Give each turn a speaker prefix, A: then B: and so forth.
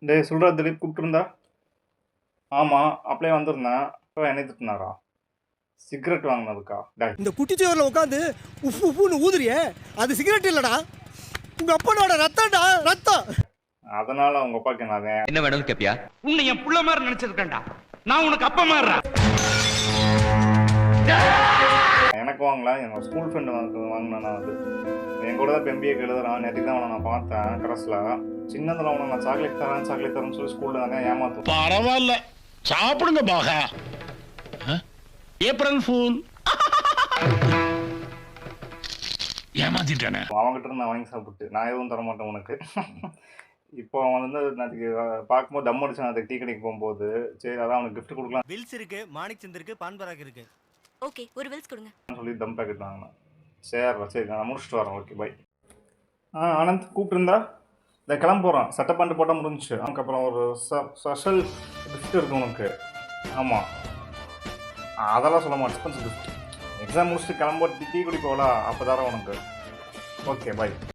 A: டேய் சொல்கிறா திலீப் கூப்பிட்டுருந்தா? ஆமாம் அப்படியே வந்திருந்தேன். இப்போ என்னை திட்டினாரா? சிகரெட் வாங்கினதுக்கா? டேய்
B: இந்த குட்டிச்சோரில் உட்காந்து உப்பு உப்புன்னு ஊதுறியே அது சிகரெட் இல்லடா, உங்க அப்பனோட ரத்தம்டா, ரத்தம்.
A: அதனால அவங்க அப்பாக்கு
C: என்ன வேணும்னு கேப்பியா?
D: உன்னை என் புள்ள மாதிரி நினைச்சிருக்கேன்டா. நான் உனக்கு அப்பா மாதிரி.
A: எனக்கு வாங்கல, என்னோட ஸ்கூல் ஃப்ரெண்டு வாங்கினேன். அது என் கூட தான் பெம்பியை எழுதுறான். நேற்று தான் அவனை நான் பார்த்தேன் கரஸில். சின்னதில் அவனை நான் சாக்லேட் தரேன்னு சொல்லி ஸ்கூலில் தானே ஏமாத்தும்.
E: பரவாயில்ல, சாப்பிடுங்க பாகா. April fool. ஏமாத்திட்டானே.
A: அவங்ககிட்ட இருந்து நான் வாங்கி சாப்பிட்டு நான் எதுவும் தர மாட்டேன் உனக்கு. இப்போ அவன் வந்து நேற்றுக்கு பார்க்கும்போது தம் அடிச்சான். அதுக்கு டீ கடைக்கு போகும்போது சரி அதான் அவனுக்கு கிஃப்ட் கொடுக்கலாம்
B: வில்ஸ் இருக்கு, மாணிக் சந்த் இருக்கு, பான் பராக் இருக்கு.
F: ஓகே, ஒரு வில்ஸ் கொடுங்க
A: சொல்லி தம் பேக்கெட் வாங்கினேன். சரி நான் முடிச்சுட்டு வரேன். Okay bye. ஆனந்த் கூப்பிட்டுருந்தா? இதை கிளம்ப போகிறான். சட்டை பண்ணிட்டு போட்டால் முடிஞ்சிச்சு. அதுக்கப்புறம் ஒரு ஸ்பெஷல் கிஃப்ட் இருக்கு உனக்கு. ஆமாம், அதெல்லாம் சொல்ல மாட்டேன். Special gift. எக்ஸாம் முடிச்சுட்டு கிளம்ப டீ குடி போகலாம், அப்போ தரேன் உனக்கு. Okay bye.